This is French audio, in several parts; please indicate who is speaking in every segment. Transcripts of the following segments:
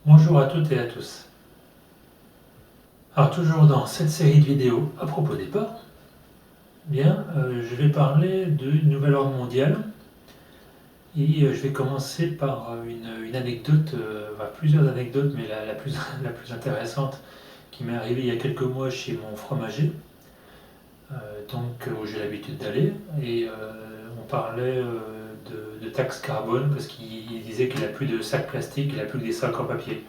Speaker 1: Bonjour à toutes et à tous. Alors toujours dans cette série de vidéos à propos des ports, je vais parler du nouvel ordre mondial et je vais commencer par une anecdote, plusieurs anecdotes, mais la plus intéressante qui m'est arrivée il y a quelques mois chez mon fromager, où j'ai l'habitude d'aller, et on parlait de taxe carbone parce qu'il disait qu'il n'a plus de sacs plastiques, il n'a plus que des sacs en papier.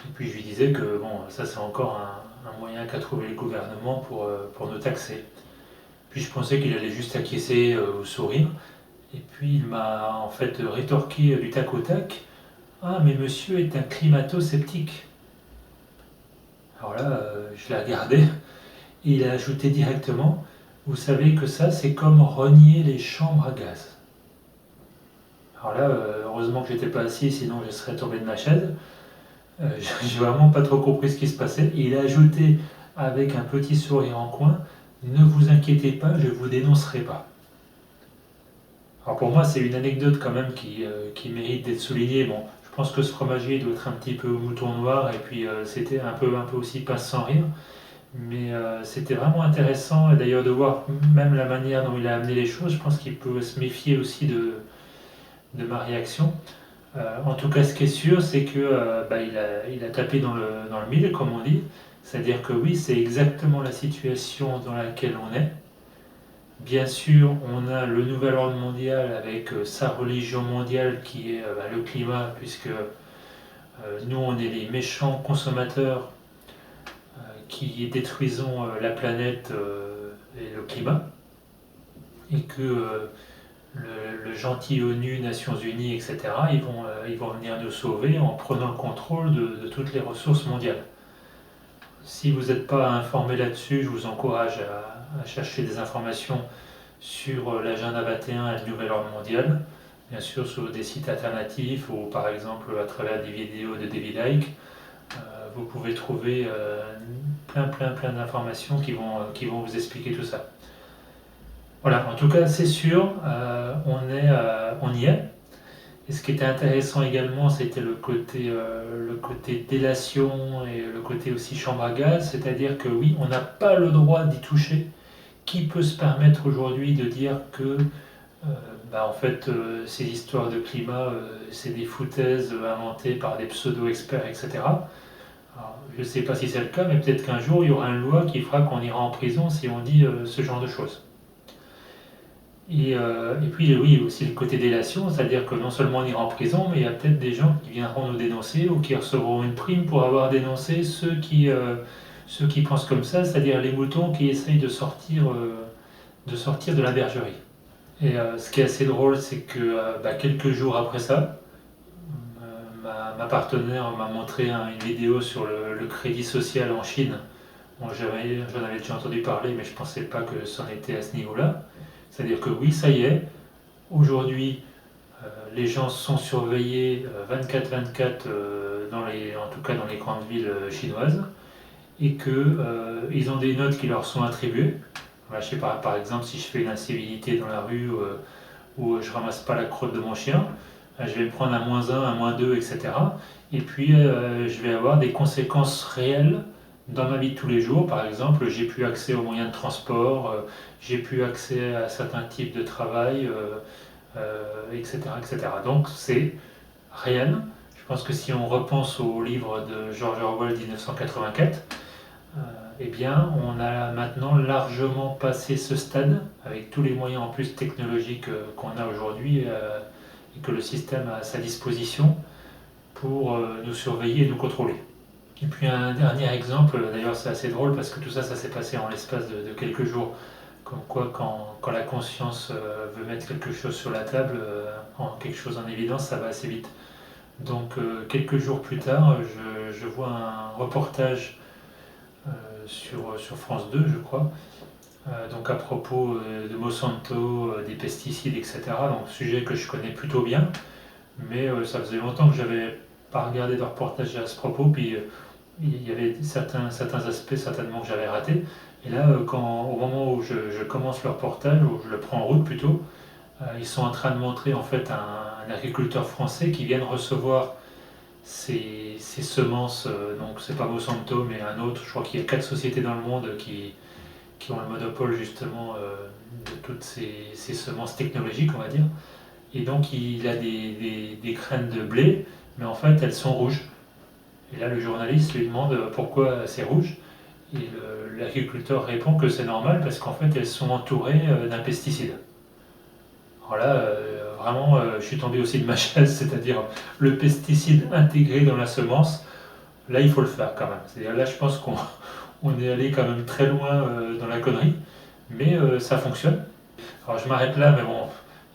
Speaker 1: Et puis je lui disais que bon, ça c'est encore un moyen qu'a trouvé le gouvernement pour nous taxer. Puis je pensais qu'il allait juste acquiescer ou sourire. Et puis il m'a en fait rétorqué du tac au tac. Ah mais monsieur est un climato-sceptique. Alors là, je l'ai regardé et il a ajouté directement, vous savez que ça c'est comme renier les chambres à gaz. Alors là, heureusement que j'étais pas assis, sinon je serais tombé de ma chaise. J'ai vraiment pas trop compris ce qui se passait. Et il a ajouté avec un petit sourire en coin, ne vous inquiétez pas, je vous dénoncerai pas. Alors pour moi, c'est une anecdote quand même qui mérite d'être soulignée. Bon, je pense que ce fromager doit être un petit peu mouton noir et puis c'était un peu aussi pince sans rire. Mais c'était vraiment intéressant et d'ailleurs de voir même la manière dont il a amené les choses. Je pense qu'il peut se méfier aussi de ma réaction. En tout cas, ce qui est sûr, c'est que il a tapé dans le mille, comme on dit. C'est-à-dire que oui, c'est exactement la situation dans laquelle on est. Bien sûr, on a le nouvel ordre mondial avec sa religion mondiale qui est le climat, puisque nous, on est les méchants consommateurs qui détruisons la planète et le climat, et que le gentil ONU, Nations Unies, etc., ils vont venir nous sauver en prenant le contrôle de toutes les ressources mondiales. Si vous n'êtes pas informé là-dessus, je vous encourage à chercher des informations sur l'agenda 21 et le nouvel ordre mondial, bien sûr sur des sites alternatifs ou par exemple à travers des vidéos de David Icke. Vous pouvez trouver plein d'informations qui vont vous expliquer tout ça. Voilà, en tout cas, c'est sûr, on y est. Et ce qui était intéressant également, c'était le côté délation et le côté aussi chambre à gaz, c'est-à-dire que oui, on n'a pas le droit d'y toucher. Qui peut se permettre aujourd'hui de dire que, en fait, ces histoires de climat, c'est des foutaises inventées par des pseudo-experts, etc. Alors, je ne sais pas si c'est le cas, mais peut-être qu'un jour, il y aura une loi qui fera qu'on ira en prison si on dit ce genre de choses. Et puis oui, aussi le côté délation, c'est-à-dire que non seulement on ira en prison, mais il y a peut-être des gens qui viendront nous dénoncer ou qui recevront une prime pour avoir dénoncé ceux qui pensent comme ça, c'est-à-dire les moutons qui essayent de sortir de la bergerie. Et ce qui est assez drôle, c'est que quelques jours après ça, ma partenaire m'a montré une vidéo sur le crédit social en Chine. Bon, j'en avais déjà entendu parler, mais je ne pensais pas que c'en était à ce niveau-là. C'est-à-dire que oui, ça y est, aujourd'hui, les gens sont surveillés 24/24 en tout cas dans les grandes villes chinoises, et qu'ils ont des notes qui leur sont attribuées. Voilà, je sais pas, par exemple, si je fais une incivilité dans la rue ou je ramasse pas la crotte de mon chien, je vais me prendre un -1, un -2, etc. Et puis je vais avoir des conséquences réelles dans ma vie de tous les jours. Par exemple, j'ai plus accès aux moyens de transport, j'ai plus accès à certains types de travail, etc., etc. Donc c'est réel. Je pense que si on repense au livre de George Orwell 1984, eh bien, on a maintenant largement passé ce stade avec tous les moyens en plus technologiques qu'on a aujourd'hui et que le système a à sa disposition pour nous surveiller et nous contrôler. Et puis un dernier exemple, d'ailleurs c'est assez drôle parce que tout ça, ça s'est passé en l'espace de quelques jours. Comme quoi, quand la conscience veut mettre quelque chose sur la table, quelque chose en évidence, ça va assez vite. Donc quelques jours plus tard, je vois un reportage sur France 2, je crois, donc à propos de Monsanto, des pesticides, etc. Donc sujet que je connais plutôt bien, mais ça faisait longtemps que j'avais pas regardé de reportage à ce propos, puis il y avait certains aspects certainement que j'avais ratés. Et là, au moment où je commence le reportage, où je le prends en route plutôt, ils sont en train de montrer en fait un agriculteur français qui vient de recevoir ces semences, donc c'est pas Monsanto, mais un autre, je crois qu'il y a 4 sociétés dans le monde qui ont le monopole justement de toutes ces semences technologiques, on va dire. Et donc il a des graines de blé, mais en fait elles sont rouges. Et là le journaliste lui demande pourquoi c'est rouge. Et l'agriculteur répond que c'est normal parce qu'en fait elles sont entourées d'un pesticide. Alors là, vraiment, je suis tombé aussi de ma chaise, c'est-à-dire le pesticide intégré dans la semence. Là, il faut le faire quand même. C'est-à-dire là, je pense qu'on on est allé quand même très loin dans la connerie, mais ça fonctionne. Alors je m'arrête là, mais bon,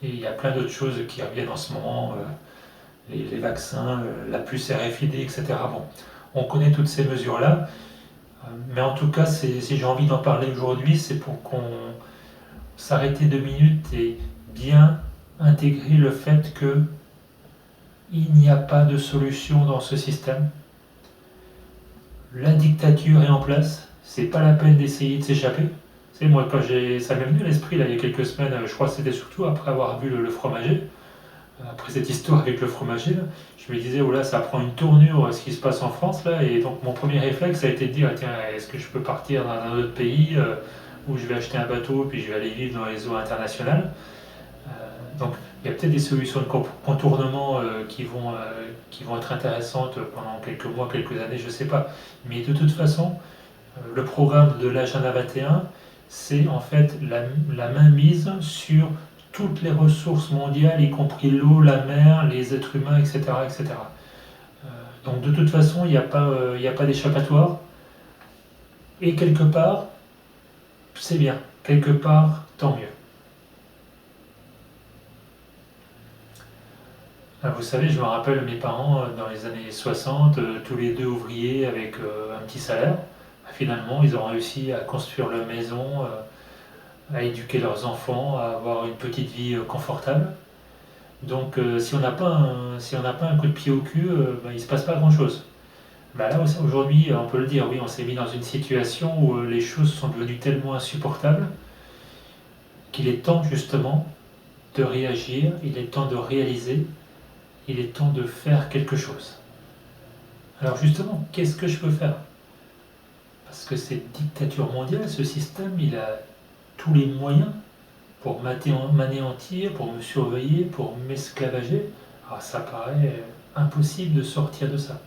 Speaker 1: il y a plein d'autres choses qui reviennent en ce moment, les vaccins, la puce RFID, etc. Bon, on connaît toutes ces mesures-là, mais en tout cas, si j'ai envie d'en parler aujourd'hui, c'est pour qu'on s'arrêter 2 minutes et bien intégrer le fait que il n'y a pas de solution dans ce système. La dictature est en place, c'est pas la peine d'essayer de s'échapper. C'est moi quand ça m'est venu à l'esprit là, il y a quelques semaines, je crois que c'était surtout après avoir vu le fromager, après cette histoire avec le fromager, là, je me disais oh là ça prend une tournure ce qui se passe en France là, et donc mon premier réflexe a été de dire tiens est-ce que je peux partir dans un autre pays où je vais acheter un bateau puis je vais aller vivre dans les eaux internationales. Donc il y a peut-être des solutions de contournement qui vont être intéressantes pendant quelques mois, quelques années, je ne sais pas. Mais de toute façon, le programme de l'Agenda 21, c'est en fait la mainmise sur toutes les ressources mondiales, y compris l'eau, la mer, les êtres humains, etc. etc. Donc de toute façon, il n'y a pas d'échappatoire. Et quelque part, c'est bien. Quelque part, tant mieux. Vous savez, je me rappelle mes parents dans les années 60, tous les deux ouvriers avec un petit salaire. Finalement, ils ont réussi à construire leur maison, à éduquer leurs enfants, à avoir une petite vie confortable. Donc, si on n'a pas un coup de pied au cul, ben, il ne se passe pas grand-chose. Ben là, aujourd'hui, on peut le dire, oui, on s'est mis dans une situation où les choses sont devenues tellement insupportables qu'il est temps justement de réagir, il est temps de réaliser, il est temps de faire quelque chose. Alors justement, qu'est-ce que je peux faire? Parce que cette dictature mondiale, ce système, il a tous les moyens pour m'anéantir, pour me surveiller, pour m'esclavager. Alors ça paraît impossible de sortir de ça.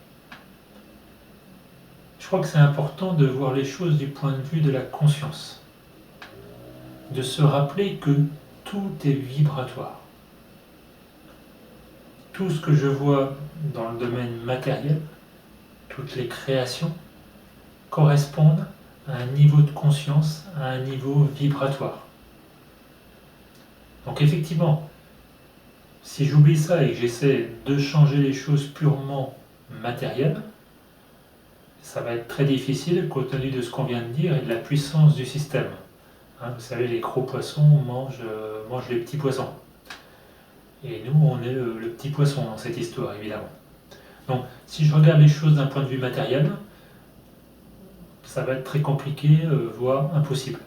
Speaker 1: Je crois que c'est important de voir les choses du point de vue de la conscience. De se rappeler que tout est vibratoire. Tout ce que je vois dans le domaine matériel, toutes les créations, correspondent à un niveau de conscience, à un niveau vibratoire. Donc effectivement, si j'oublie ça et que j'essaie de changer les choses purement matérielles, ça va être très difficile compte tenu de ce qu'on vient de dire et de la puissance du système. Vous savez, les gros poissons mangent les petits poissons. Et nous, on est le petit poisson dans cette histoire, évidemment. Donc, si je regarde les choses d'un point de vue matériel, ça va être très compliqué, voire impossible.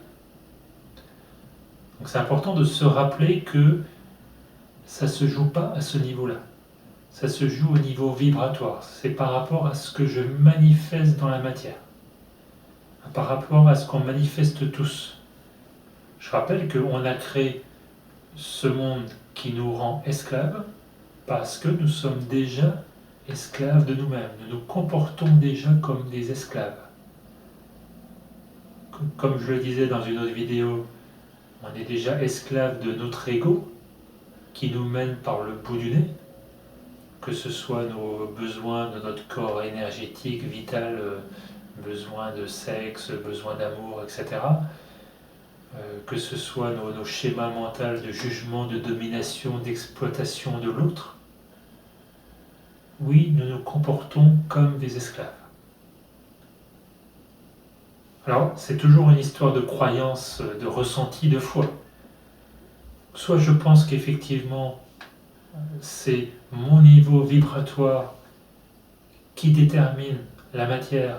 Speaker 1: Donc c'est important de se rappeler que ça ne se joue pas à ce niveau-là. Ça se joue au niveau vibratoire. C'est par rapport à ce que je manifeste dans la matière. Par rapport à ce qu'on manifeste tous. Je rappelle qu'on a créé ce monde qui nous rend esclaves parce que nous sommes déjà esclaves de nous-mêmes. Nous nous comportons déjà comme des esclaves. Comme je le disais dans une autre vidéo, on est déjà esclave de notre ego qui nous mène par le bout du nez, que ce soit nos besoins de notre corps énergétique, vital, besoin de sexe, besoin d'amour, etc. Que ce soit nos schémas mentaux de jugement, de domination, d'exploitation de l'autre. Oui, nous nous comportons comme des esclaves. Alors, c'est toujours une histoire de croyance, de ressenti, de foi. Soit je pense qu'effectivement, c'est mon niveau vibratoire qui détermine la matière,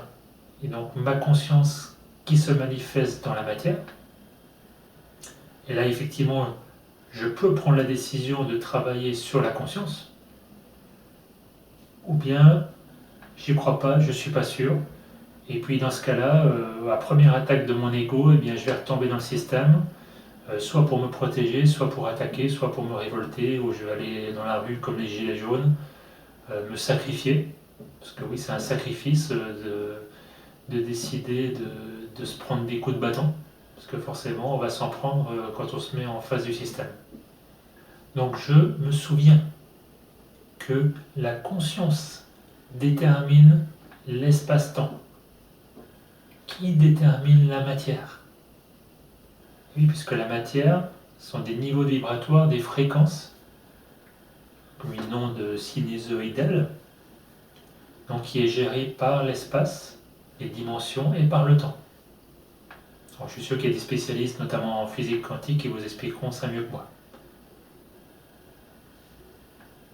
Speaker 1: et donc ma conscience qui se manifeste dans la matière. Et là, effectivement, je peux prendre la décision de travailler sur la conscience. ou bien j'y crois pas, je suis pas sûr. Et puis dans ce cas-là, à première attaque de mon ego, eh bien, je vais retomber dans le système, soit pour me protéger, soit pour attaquer, soit pour me révolter, ou je vais aller dans la rue comme les gilets jaunes, me sacrifier. Parce que oui, c'est un sacrifice de décider de se prendre des coups de bâton. Parce que forcément, on va s'en prendre quand on se met en face du système. Donc je me souviens que la conscience détermine l'espace-temps, qui détermine la matière. Oui, puisque la matière sont des niveaux vibratoires, des fréquences, comme une onde sinusoïdale, donc qui est gérée par l'espace, les dimensions et par le temps. Alors, je suis sûr qu'il y a des spécialistes, notamment en physique quantique, qui vous expliqueront ça mieux que moi.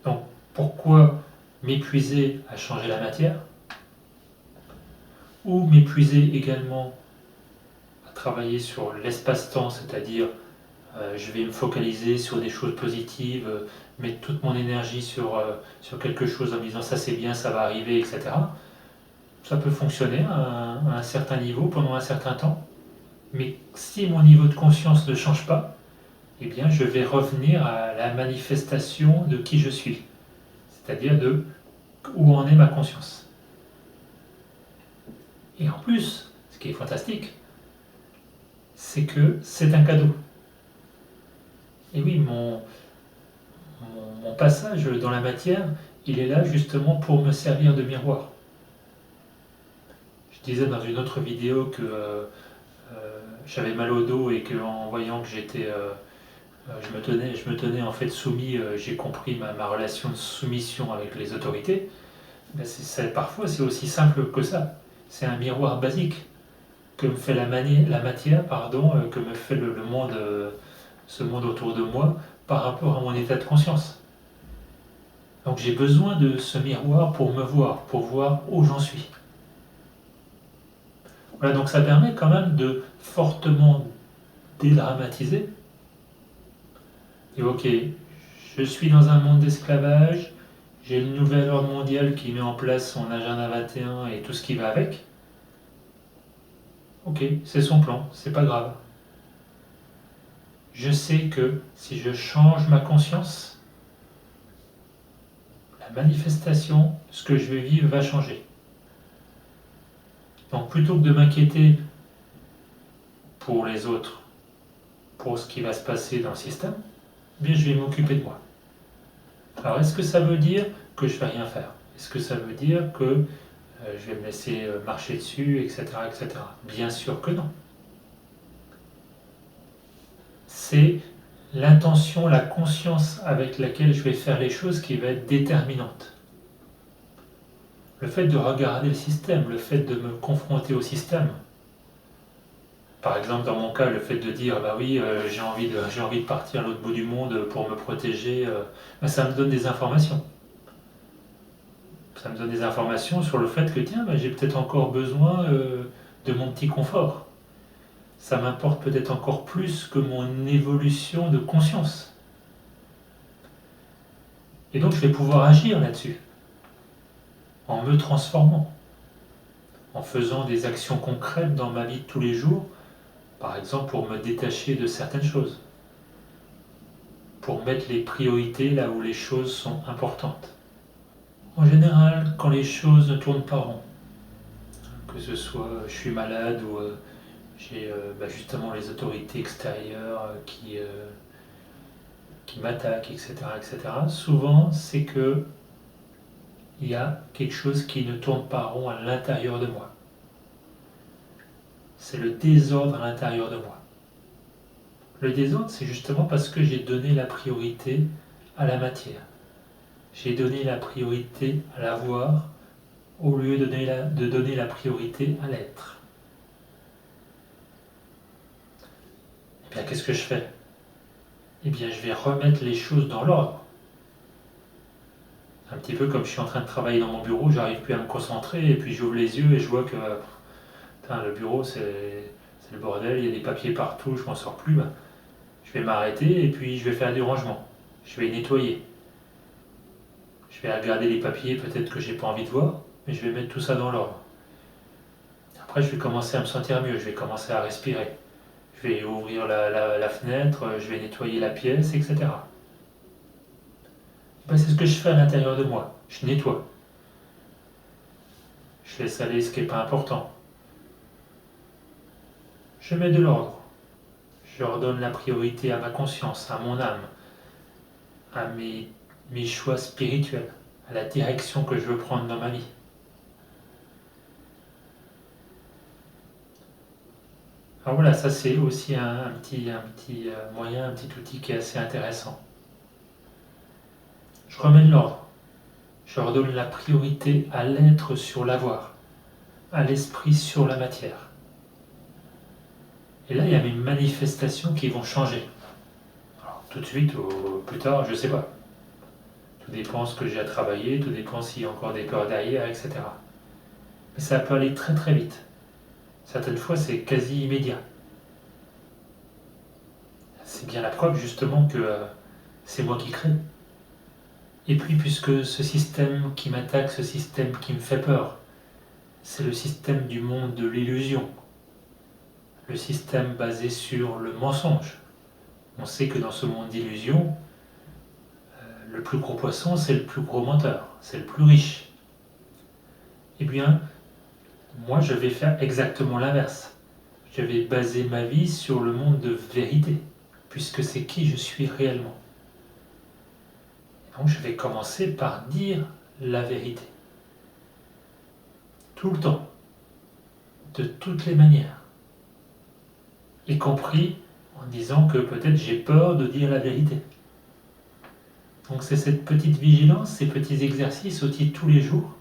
Speaker 1: Donc, pourquoi m'épuiser à changer la matière, ou m'épuiser également à travailler sur l'espace-temps, c'est-à-dire je vais me focaliser sur des choses positives, mettre toute mon énergie sur quelque chose en me disant ça c'est bien, ça va arriver, etc. Ça peut fonctionner à un certain niveau pendant un certain temps, mais si mon niveau de conscience ne change pas, eh bien je vais revenir à la manifestation de qui je suis, c'est-à-dire de où en est ma conscience. Et en plus, ce qui est fantastique, c'est que c'est un cadeau. Et oui, mon passage dans la matière, il est là justement pour me servir de miroir. Je disais dans une autre vidéo que j'avais mal au dos et qu'en voyant que je me tenais en fait soumis, j'ai compris ma relation de soumission avec les autorités. Ben parfois c'est aussi simple que ça. C'est un miroir basique que me fait la matière, que me fait le monde, ce monde autour de moi par rapport à mon état de conscience. Donc j'ai besoin de ce miroir pour me voir, pour voir où j'en suis. Voilà, donc ça permet quand même de fortement dédramatiser. Et ok, je suis dans un monde d'esclavage, j'ai le nouvel ordre mondial qui met en place son agenda 21 et tout ce qui va avec. Ok, c'est son plan, c'est pas grave. Je sais que si je change ma conscience, la manifestation, ce que je vais vivre va changer. Donc plutôt que de m'inquiéter pour les autres, pour ce qui va se passer dans le système, eh bien je vais m'occuper de moi. Alors est-ce que ça veut dire que je ne vais rien faire? Est-ce que ça veut dire que je vais me laisser marcher dessus, etc., etc. Bien sûr que non. C'est l'intention, la conscience avec laquelle je vais faire les choses qui va être déterminante. Le fait de regarder le système, le fait de me confronter au système, par exemple dans mon cas, le fait de dire bah oui, j'ai envie de partir à l'autre bout du monde pour me protéger, ça me donne des informations. Ça me donne des informations sur le fait que tiens, j'ai peut-être encore besoin de mon petit confort. Ça m'importe peut-être encore plus que mon évolution de conscience. Et donc je vais pouvoir agir là-dessus, en me transformant, en faisant des actions concrètes dans ma vie de tous les jours, par exemple pour me détacher de certaines choses, pour mettre les priorités là où les choses sont importantes. En général, quand les choses ne tournent pas rond, que ce soit je suis malade ou j'ai justement les autorités extérieures qui m'attaquent, etc., etc., souvent c'est que il y a quelque chose qui ne tourne pas rond à l'intérieur de moi. C'est le désordre à l'intérieur de moi. Le désordre, c'est justement parce que j'ai donné la priorité à la matière. J'ai donné la priorité à l'avoir au lieu de donner la priorité à l'être. Eh bien, qu'est-ce que je fais? Eh bien, je vais remettre les choses dans l'ordre. Un petit peu comme je suis en train de travailler dans mon bureau, j'arrive plus à me concentrer, et puis j'ouvre les yeux et je vois que le bureau c'est le bordel, il y a des papiers partout, je m'en sors plus. Je vais m'arrêter et puis je vais faire du rangement. Je vais nettoyer. Je vais regarder les papiers peut-être que j'ai pas envie de voir, mais je vais mettre tout ça dans l'ordre. Après, je vais commencer à me sentir mieux, je vais commencer à respirer. Je vais ouvrir la fenêtre, je vais nettoyer la pièce, etc. Ben, c'est ce que je fais à l'intérieur de moi. Je nettoie. Je laisse aller ce qui n'est pas important. Je mets de l'ordre. Je redonne la priorité à ma conscience, à mon âme, à mes choix spirituels, à la direction que je veux prendre dans ma vie. Alors voilà, ça c'est aussi un petit moyen, un petit outil qui est assez intéressant. Je remets de l'ordre. Je redonne la priorité à l'être sur l'avoir, à l'esprit sur la matière. Et là, il y a mes manifestations qui vont changer. Alors, tout de suite ou plus tard, je ne sais pas. Tout dépend ce que j'ai à travailler, tout dépend s'il y a encore des peurs derrière, etc. Mais ça peut aller très très vite. Certaines fois, c'est quasi immédiat. C'est bien la preuve justement que c'est moi qui crée. Et puis, puisque ce système qui m'attaque, ce système qui me fait peur, c'est le système du monde de l'illusion, le système basé sur le mensonge. On sait que dans ce monde d'illusion, le plus gros poisson, c'est le plus gros menteur, c'est le plus riche. Eh bien, moi, je vais faire exactement l'inverse. Je vais baser ma vie sur le monde de vérité, puisque c'est qui je suis réellement. Donc, je vais commencer par dire la vérité. Tout le temps, de toutes les manières. Y compris en disant que peut-être j'ai peur de dire la vérité. Donc c'est cette petite vigilance, ces petits exercices aussi tous les jours.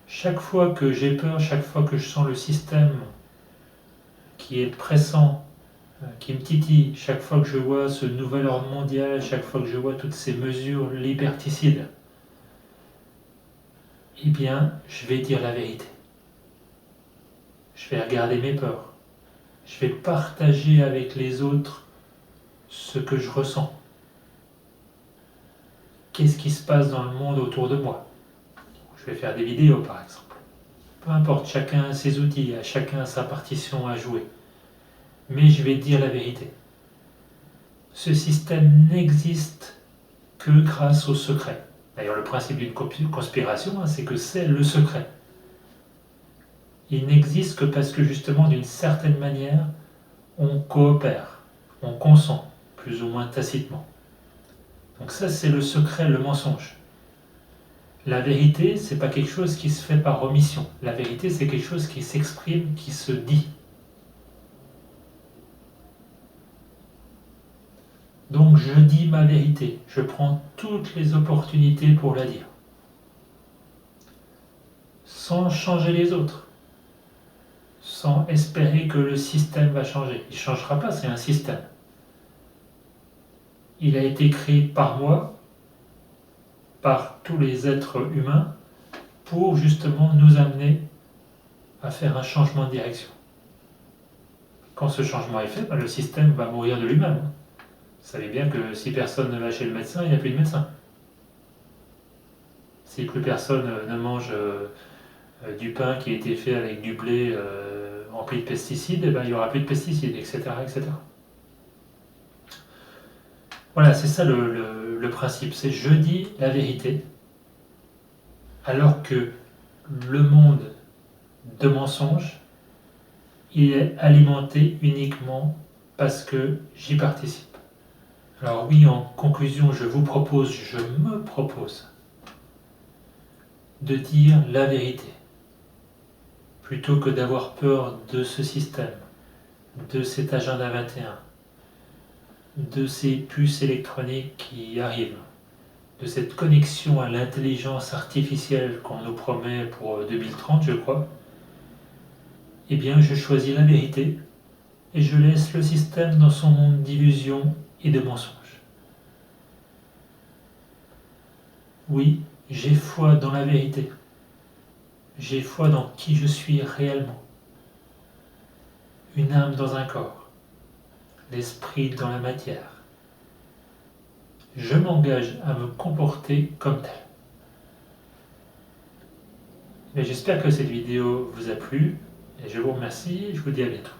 Speaker 1: Chaque fois que j'ai peur, chaque fois que je sens le système qui est pressant, qui me titille, chaque fois que je vois ce nouvel ordre mondial, chaque fois que je vois toutes ces mesures liberticides, eh bien, je vais dire la vérité. Je vais regarder mes peurs. Je vais partager avec les autres ce que je ressens. Qu'est-ce qui se passe dans le monde autour de moi? Je vais faire des vidéos par exemple. Peu importe, chacun a ses outils, chacun a sa partition à jouer. Mais je vais dire la vérité. Ce système n'existe que grâce au secret. D'ailleurs, le principe d'une conspiration, c'est que c'est le secret. Il n'existe que parce que justement, d'une certaine manière, on coopère, on consent, plus ou moins tacitement. Donc ça, c'est le secret, le mensonge. La vérité, c'est pas quelque chose qui se fait par omission. La vérité, c'est quelque chose qui s'exprime, qui se dit. Donc je dis ma vérité, je prends toutes les opportunités pour la dire. Sans changer les autres. Sans espérer que le système va changer. Il ne changera pas, c'est un système. Il a été créé par moi, par tous les êtres humains, pour justement nous amener à faire un changement de direction. Quand ce changement est fait, le système va mourir de lui-même. Vous savez bien que si personne ne va chez le médecin, il n'y a plus de médecin. Si plus personne ne mange du pain qui a été fait avec du blé rempli de pesticides, il n'y aura plus de pesticides, etc., etc. Voilà, c'est ça le principe. C'est je dis la vérité, alors que le monde de mensonges, il est alimenté uniquement parce que j'y participe. Alors oui, en conclusion, je me propose de dire la vérité, plutôt que d'avoir peur de ce système, de cet agenda 21, de ces puces électroniques qui arrivent, de cette connexion à l'intelligence artificielle qu'on nous promet pour 2030, je crois. Eh bien, je choisis la vérité et je laisse le système dans son monde d'illusions et de mensonges. Oui, j'ai foi dans la vérité. J'ai foi dans qui je suis réellement. Une âme dans un corps, l'esprit dans la matière. Je m'engage à me comporter comme tel. Mais j'espère que cette vidéo vous a plu et je vous remercie et je vous dis à bientôt.